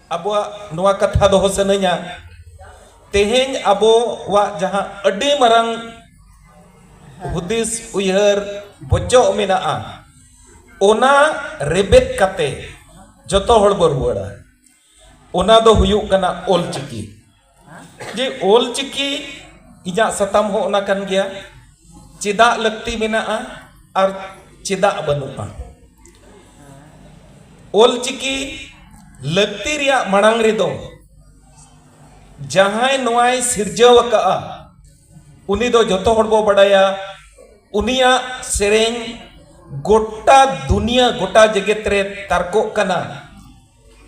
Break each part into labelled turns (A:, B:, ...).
A: Abo nuwa katha doho sananya teheny abo wa jaha adi marang hudis uyhar bocok menaa ona rebet kate joto hor boruara ona do huyuk kana Olchiki je Olchiki ijak satam ho ona kan gya cedak lakti menaa ar cedak banu'a Olchiki lakti riya marang redo jahai noai sirjaw aka'a uni do joto hor bo badaya unia sereng gota dunia gota jeget re tarko kana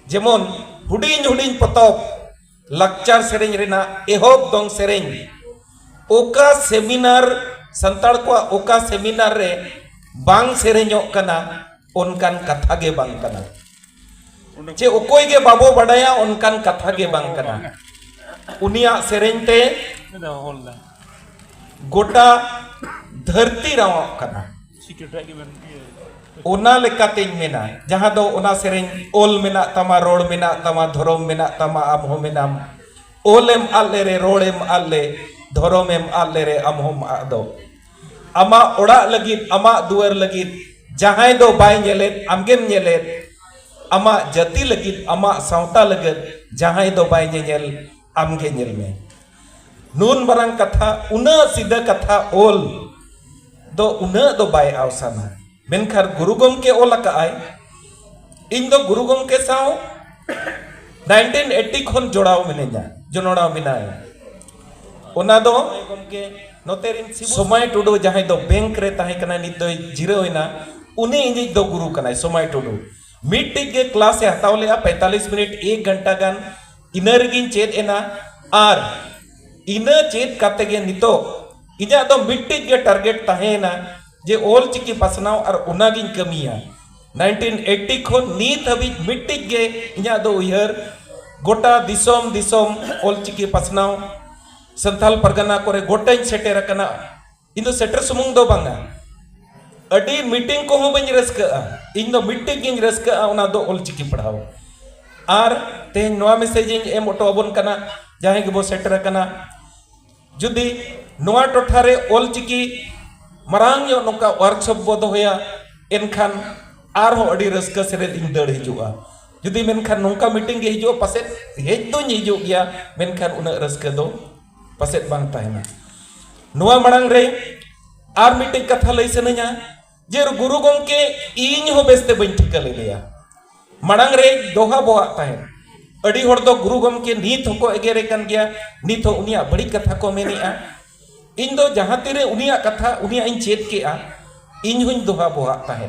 A: jemon huding huding potop lakchar sereng rena ehob dong sereng oka seminar santal ko oka seminar re bang serenyok kana onkan katha ge bang kana जे ओकोई के बाबो बड़ाया उनकान कथा के बांग कना उनिया सेरेंग ते गोटा धरती राव कना ओना लेकाते मेना जहां दो ओना सेरेंग ओल मेना तमा रोड मेना तमा धरोम मेना तमा amho menam olem alle re rolem alle धरोमेम alle re amhom ado ama oड़ा लगीत ama दुआर लगीत जहां दो bye नेलेत आमगेम नेलेत ama jati legit ama sauta legit jahai do bay nyel amge nyel me nun barang katha una sida katha ol do una do bay awsana menkar guru gomke olaka ay इन दो गुरु गमके साव 1980 खन जोड़ाव मिने냐 जोनोड़ाव मिनाय ओना दो गमके नोतेरिन समय टुडू जहां दो bank रे ताहे कना नित दो जिरो होइना उनी इंजी दो गुरु कनाय समय टुडू मीटिंग के क्लास से हटाव ले 45 मिनट 1 घंटा गान इनर गिन चेत एना आर इनर चेत काते गे नितो इजा दो मीटिंग के टारगेट ताहेना जे Olchiki पासनाव और उना गिन कमिया 1980 खो नीत हबी मीटिंग गे इजा दो उयहर गोटा दिसोम दिसोम Olchiki पासनाव संथाल परगना कोरे गोटाइन सेटेर कना इंदो सेटर सुमुंग दो बांगा अडी मीटिंग को हूँ बंज रस्का इन दो मीटिंग गिन रस्का उना दो Olchiki पढ़ाओ आर ते नोआ मैसेज एम ओटो अबन कना जहां के बो सेटर कना जुदी नोआ टोठारे Olchiki मरांग यो नोका वर्कशॉप बो दोया एनखान आर हो अडी रस्का सेरे दिन दड़ हिजुआ जुदी मेनखान नोका मीटिंग गे हिजुआ पासे हेज दो हिजु गया मेनखान उना रस्का दो पासे बांग ताहेना नोआ मरांग रे आर मीटिंग कथा लई सनया जे गुरु गमके इन हो बेस्ते बन ठिका ले लिया मड़ांग रे दोहा बोहा ताहे अड़ी होड़ दो गुरु गमके नीत होको एगेरे कन गया नीत हो उनिया बड़ी कथा को मेनिया इन दो जहां तिरे उनिया कथा उनिया इन चेत के आ इन हुन दोहा बोहा ताहे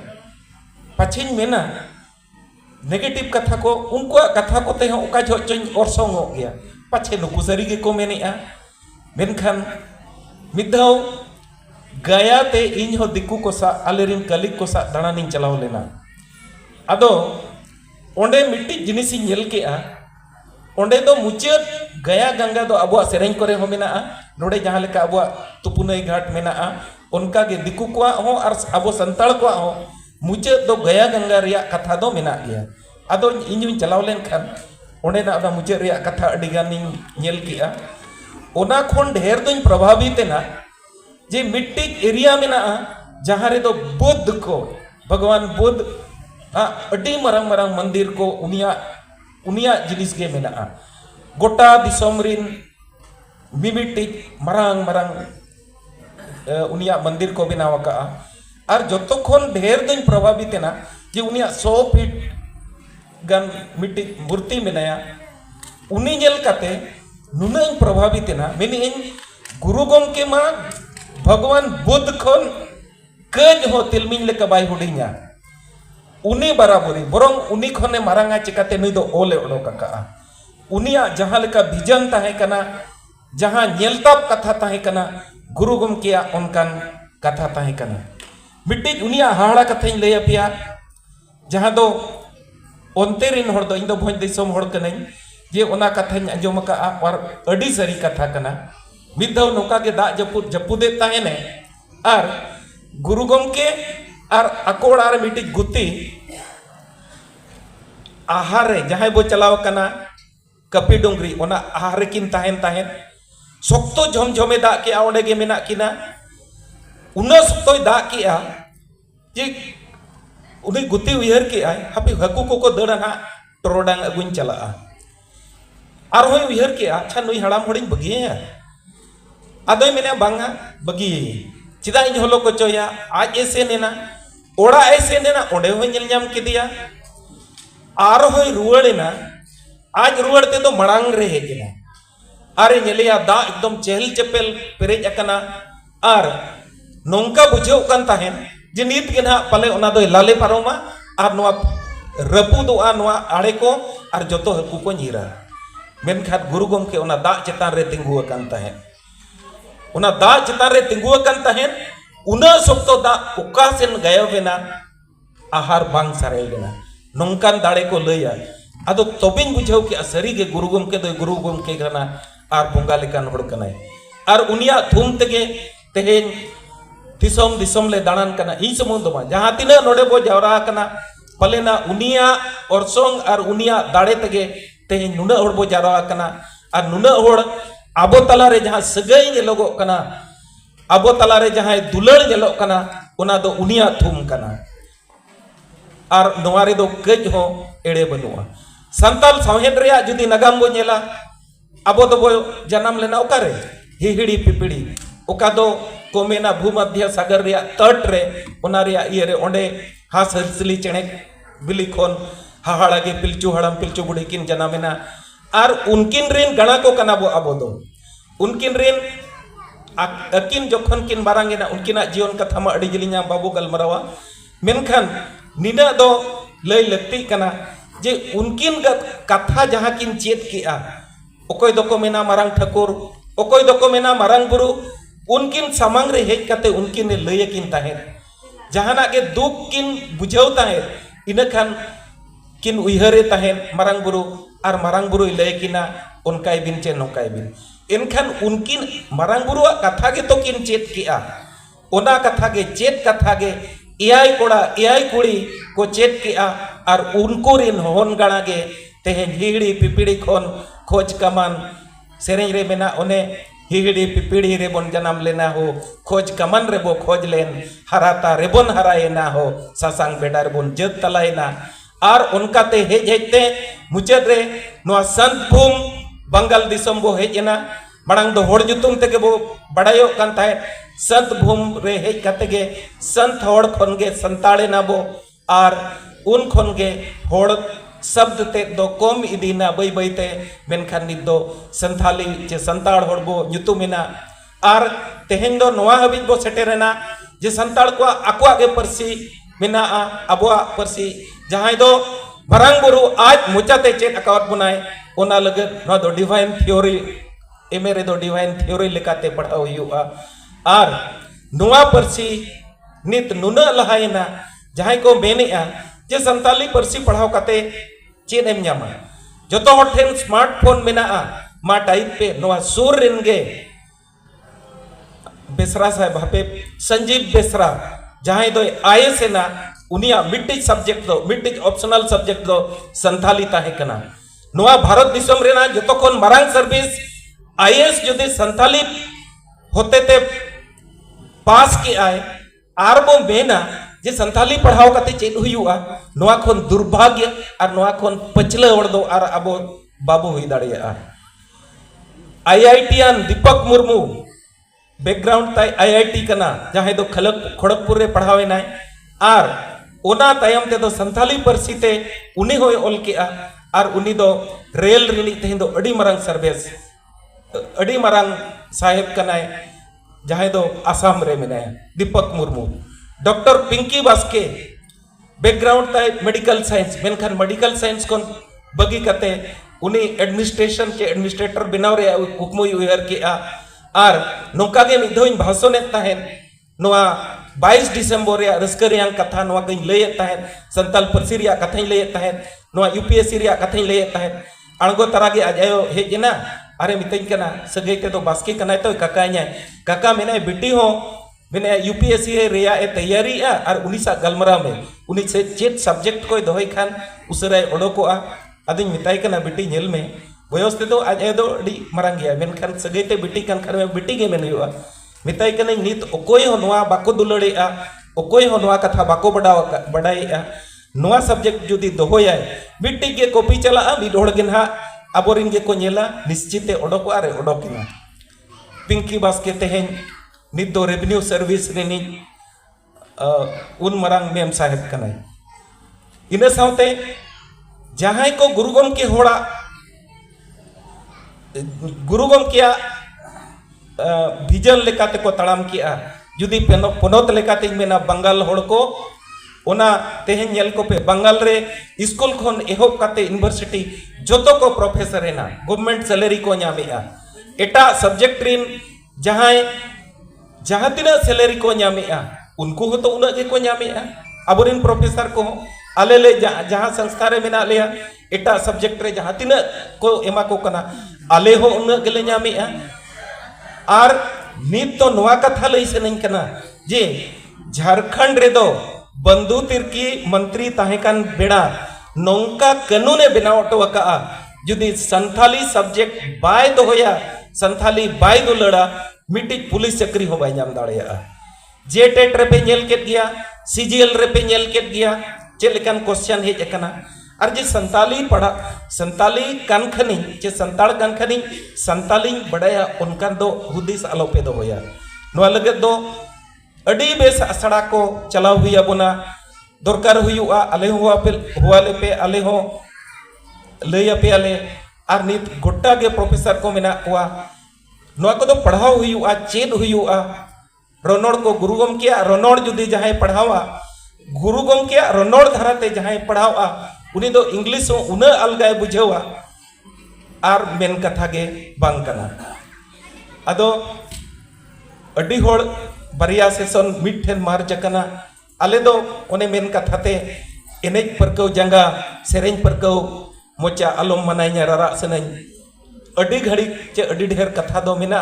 A: पछिन मेना नेगेटिव कथा को उनको कथा को ते हो ओका जोचन ओरसोंग हो गया पछे नुकु सरी के को मेनिया मेनखान मिदाव गया ते इन हो दिकु को सा आलेरिन कलिक को सा दानानिन चलाव लेना अदो ओंडे मिट्टी जिनिस नेल के आ ओंडे दो मुचाद गया गंगा दो अबुआ सेरेंग करे हो मेना नोडे जहां लेका अबुआ तुपुनई घाट मेना उनका के दिकु को हो और अबो संताल को हो मुचाद दो गया गंगा रिया कथा दो मेना गया अदो इन चलाव लेन खान ओंडे ना अदा मुचाद रिया कथा अडिगानिन नेल के आ ओना खोन ढेर दोन प्रभावित ना जे मिट्टी एरिया में ना जहां रे दो बुद्ध को भगवान बुद्ध अडी मरंग मरंग मंदिर को उनिया उनिया जिनिस के में ना गोटा दिसोमरिन मिमिट्टी मरंग मरंग उनिया मंदिर को बनाव का और जतो खोन ढेर दिन प्रभावित ना जे उनिया 100 फीट गन मिट्टी मूर्ति मेनाया उनी जेल काते नुना प्रभावित ना मेनी गुरु गमके मा भगवान बुद्ध खन कज हो तिलमिन लेका बाय हुडिया उनी बराबरी बरंग उनी खने मारांगा चिकाते नुई दो ओले ओडोका का उनिया जहां लेका भिजन ताहे कना जहां नेलताप कथा ताहे कना गुरु गमकेया उनकान कथा ताहे कना मिट्टी उनिया हाड़ा कथा लय पिया जहां दो ओनते रिन हर दो इन दो भोज दिसोम हर कनै जे ओना कथा अंजोम का और अडी सरी कथा कना मिद दो नोका के दा जपुद जपुदे ताहेने और गुरु गमके और अकोड़ा रे मिटी गुती आहार रे जहां बो चलाव कना कपी डोंगरी ओना आहार किन ताहेन ताहेन सोक्तो झमझमे दा के ओंडे गे मेना किना उना सोक्तो दा के आ जे उनी गुती उयहर के आय हापी हकु को दड़ा ना टरोडांग अगुन चला और होय उयहर के अच्छा नुई हड़ाम हड़िन बगिया आदोय मेना बांगा बगी चिदा इन होलो को चोया आज ऐसे नेना ओड़ा ऐसे नेना ओंडे होय नेल ᱧᱟᱢ केदिया आर होय रुवाड़ेना आज रुवाड़ते तो मड़ांग रे हेजना आरे नेलिया दा एकदम चहल चपेल पेरेज अकना आर नोंका बुझेव कान ताहेन जे नीत के ना पाले ओना दो लाले पारोमा आर नोआ रपुदोआ नोआ आड़े को आर जतो हकु को नीरा मेनखान गुरु गमके ओना दा चेतान रे तिंगु अकान ताहेन ओना दा चेतान रे तिंगु अकान ताहेन उना सोक्तो दा ओका सेन गायबेना आहार बांग सारे लेना नोंकान दाड़े को लैया आदो तोबिन बुझाव के सरी के गुरु गमके दो गुरु गमके कना आर बोंगा लेकान होड़ कनाय आर उनिया थुम तेगे तेहेन दिसोम दिसोम ले दाड़ान कना इ समुंद मा जहां तिना नोडे बो जावरा कना पलेना उनिया ओरसोंग आर उनिया दाड़े तेगे तेहेन नुना होड़ बो जावरा कना आर नुना होड़ आबो तला रे जहां सगई नेलोगो कना आबो तला रे जहां दुलड़ नेलो कना ओना दो उनिया थुम कना आर नोआ रे दो कज हो एड़े बनुआ संताल साहेब रे जुदी नगाम बो नेला आबो दो बो जन्म लेना ओकारे हिहिड़ी पिपिड़ी ओका दो कोमेना भूमध्य सागर रे तट रे ओना रे ये रे ओंडे हास हरसली चेणे बिली खोन हाहाड़ा गे पिलचू हड़म पिलचू बुढ़ी किन जन्मेना आर उनकिन रेन गणा को कना बो आबो दो उनकिन रेन अकिन जोखन किन बारांगेना उनकिना जीवन कथा मा अड़ी जलिना बाबू गलमरावा मेनखान निना दो लय लगती कना जे उनकिन कथा जहां किन चेत केआ ओकोय दो को मेना मारांग ठाकुर ओकोय दो को मेना मारांग गुरु उनकिन सामांग रे हेज कते उनकिन ने लय किन ताहे जहाना के दुख किन बुझाव ताहे इनखान किन उयहरे ताहे मारांग गुरु आर मारांग गुरु लय किना उनकाय बिन चे नोकाय बिन इनखान उनकिन मारांग गुरु कथा के तो किन चेत केआ ओना कथा के चेत कथा के एआई कोड़ा एआई कुड़ी को चेत केआ आर उनको रिन होन गाड़ा गे तेहेन हिहिड़ी पिपिड़ी खोन खोज कमान सेरें रे मेना ओने हिहिड़ी पिपिड़ी रे बोन जन्म लेना हो खोज कमान रे बो खोज लेन हराता रे बोन हराएना हो सासांग बेडा रे बोन जत तलायना आर उनका ते हेज हेजते मुचद रे नोआ संत भूम बंगाल दिसम बो हेजना मांग दो होड़ जुतुम तेगे बो बड़ायो कान ताहे संत भूम रे हेज कते गे संत होड़ खोन गे संताड़े ना बो आर उन खोन गे होड़ शब्द ते दो कम इदीना बई बईते मेनखान नित दो संथाली जे संताड़ होड़ बो जुतुमिना आर तेहेन दो नोआ हबिज बो सेटेरेना जे संताड़ को आकुआ गे परसी मेना अबुआ परसी जहां दो भरांग बुरु आज मुचाते चेत अकाउट बुनाय ओना लगत नो दो डिवाइन थ्योरी एमे रे दो डिवाइन थ्योरी लेकाते पढ़ाव हुआ आर नोआ परसी नित नुना लहायना जहां को मेनेआ जे संताली परसी पढ़ाव कते चेत एम ᱧᱟᱢᱟ जतो हर ठेन स्मार्टफोन मेना मा टाइप पे नोआ सूर रेनगे बेसरा साहेब हापे संजीव बेसरा जहां दो आईएएस ना उनिया मिट्टी सब्जेक्ट दो मिट्टी ऑप्शनल सब्जेक्ट दो संथाली ताहे कना नोआ भारत दिसम रेना जतो कोन मारांग सर्विस आईएएस जुदी संथाली होते ते पास की आए आर बो मेना जे संथाली पढ़ाव कते चेत हुआ नोआ खोन दुर्भाग्य और नोआ खोन पछले हड़ दो आर अबो बाबू हुई दाड़िया आईआईटीआन दीपक मुर्मू बैकग्राउंड ताई आईआईटी कना जहां दो खड़गपुर रे पढ़ावेना आर ओना तायम ते दो संथाली परसी ते उनी होय ऑल केआ आर उनी दो रेल रिनी तेन दो अडी मरांग सर्विस अडी मरांग साहेब कनाय जहां दो आसाम रे मेनाय दीपक मुर्मू डॉक्टर पिंकी बास्के बैकग्राउंड ताई मेडिकल साइंस मेनखान मेडिकल साइंस कोन बगी कते उनी एडमिनिस्ट्रेशन के एडमिनिस्ट्रेटर बनाव रे हुकमो उयहर केआ आर नोका गे मिधोइन भाषण ताहेन नोआ 22 डिसेंबर रे रस्कर रियां कथा नोआ गई लय ताहेन संताल परसी रिया कथा लय ताहेन नोआ यूपीएससी रिया कथा लय ताहेन अणगो तरागे आजायो हेजना अरे मितई कना सगई ते तो बास्की कनाय तो काका न्या काका मेना बिटी हो मैंने यूपीएससी रेया ए तैयारी और उनी सा गलमरा में उनी से चेत सब्जेक्ट को दोहई खान उसराय ओडोकोआ अदिन मिताई कना बेटी नेल में बयस ते दो आज ए दो डी मरांग गया मेनखान सगैते बेटी कान खान में बेटी गे मेन हुआ मिताई कना नित ओकोय हो नोआ बाको दुलड़ेआ ओकोय हो नोआ कथा बाको बडाएआ नोआ सब्जेक्ट जुदी दोहया बेटी गे कॉपी चला मिड होड़ गे ना आबोरिन गे को नेला निश्चिते ओडोकोआ रे ओडोकिना पिंकी बास्के तेहें नित दो रेवेन्यू सर्विस रेनी उन मरांग मेम साहेब कनाई इना सावते जहां को गुरुगम के होड़ा गुरुगम किया भिजन लेकाते को तड़ाम किया जुदी पनोत लेकाते मेना बंगाल होड़ को ओना तेहें नेल को पे बंगाल रे स्कूल खन एहोब काते यूनिवर्सिटी जोतो को प्रोफेसर है ना गवर्नमेंट सैलरी को नामेआ एटा सब्जेक्ट रिन जहां तीना सैलरी को नामेआ उनको हो तो उना के को नामेआ अबोरिन प्रोफेसर को आले ले जहां संस्था रे मेना लेया एटा सब्जेक्ट रे जहां तीना को एमा को कना आले हो उना गेले नामेआ आर नित तो नोआ कथा लई सेनन कना जे झारखंड रे दो बंधु तिर्की मंत्री ताहेकान बेड़ा नौका कानूने बनाव टोका जुदी संथाली सब्जेक्ट बाय दोहया संथाली बाय दुलड़ा मिट्टी पुलिस चक्री हो बाय नाम दाड़ेया जे टेट रे पे नेल केट गया सीजीएल रे पे नेल केट गया चेलेकान क्वेश्चन हेज एकना और जे संताली पढ़ा संताली कानखनी जे संताल कानखनी संताली बड़ाया उनका दो हुदिस आलोपे दो होया नोआ लगे दो अड़ी बेस असड़ा को चलाव हुआ बोना दरकार हुआ आले हुआ पे आले हो लैया पे आले और नित गोटा के प्रोफेसर को मेना कोआ नोआ को तो पढ़ाव हुआ चेद हुआ रनोड़ को गुरुगम किया रनोड़ जुदी जहां पढ़ावा गुरुगम किया रनोड़ धाराते जहां पढ़ावा उनी दो इंग्लिश उन अलगाय बुझेवा और मेन कथा गे बांग कना अदो अड़ी होड़ बरिया सेशन मिठेन मार जकना आले दो ओने मेन कथाते एनेज परकौ जंगा सेरेंज परकौ मोचा आलम मनाइया रारा सनई अड़ी घड़ी चे अड़ी ढेर कथा दो मेना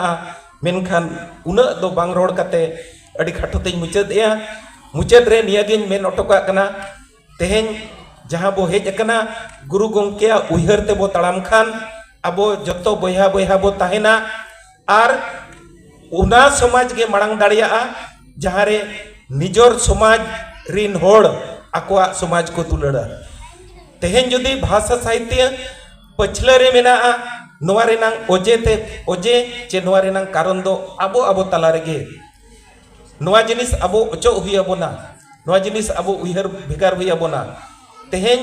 A: मेनखान उना दो बांग रोड कते अड़ी खाटोते मुचादेया मुचाद रे नियागिन मेन ओटोका कना तेहें जहां बो हेज कना गुरु गंकेया उहर ते बो तड़ाम खान अबो जतो बयहा बयहा बो ताहेना आर उना समाज के मड़ांग दाड़िया जहां रे निजोर समाज रिन होड़ आकवा समाज को तुलड़ा तेहें जुदी भाषा साहित्य पछले रे मेना नोआ रेनांग ओजे ते ओजे चे नोआ रेनांग कारण दो अबो अबो तला रेगे नोआ जिनिस अबो ओचो हुया बोना नोआ जिनिस अबो उहर भेगार हुया बोना तेहें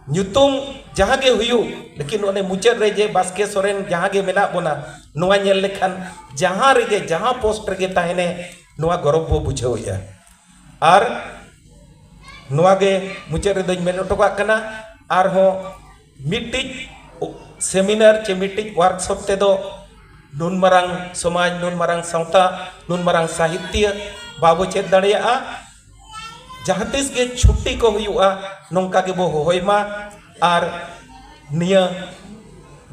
A: ᱧᱩᱛᱩᱢ जहाँ के हुयु लेकिन उन्हें मुचाद रे जे बास्के सोरेन जहाँ के मेना बोना नोआ नेल लेखान जहाँ रेगे जहाँ पोस्ट रेगे ताहेने नोआ गौरव बो बुझावया और नोआ गे मुचाद रे दोñ मेन ओटोका कना और हो मिटिज सेमिनार चे मिटिज वर्कशॉप ते दो नुन मरांग समाज नुन मरांग सावता नुन मरांग साहित्य बाबो चेद दाड़िया जहाँ तीस के छुट्टी को हुआ नौका के बो होयमा और निया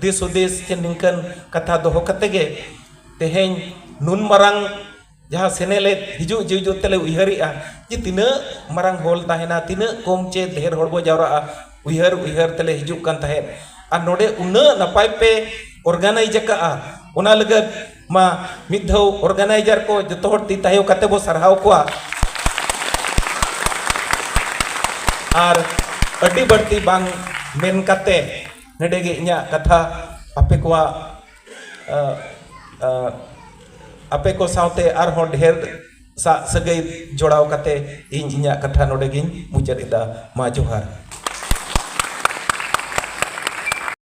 A: देश उदेश के निकन कथा दोहो कते गे तेहें नुन मरांग जहाँ सेनेले हिजु जिजु तेले उहरिया कि तिना मरांग होल ताहेना तिना कम चे ढेर होड़ बो जावरा उहर उहर तेले हिजु कान ताहे आ नोडे उना नपाय पे ऑर्गेनाइज का ओना लगत मा मिद धौ ऑर्गेनाइजर को जतो होड़ ती ताहेव कते बो सरहाव कोआ और अड्डी बढ़ती बांग मेन कते नेडेगे इन्या कथा आपे को सावते और हो ढेर सा सगई जोड़ाव कते इन इन्या कथा नोडेगिन मुचाद इदा मा जोहार।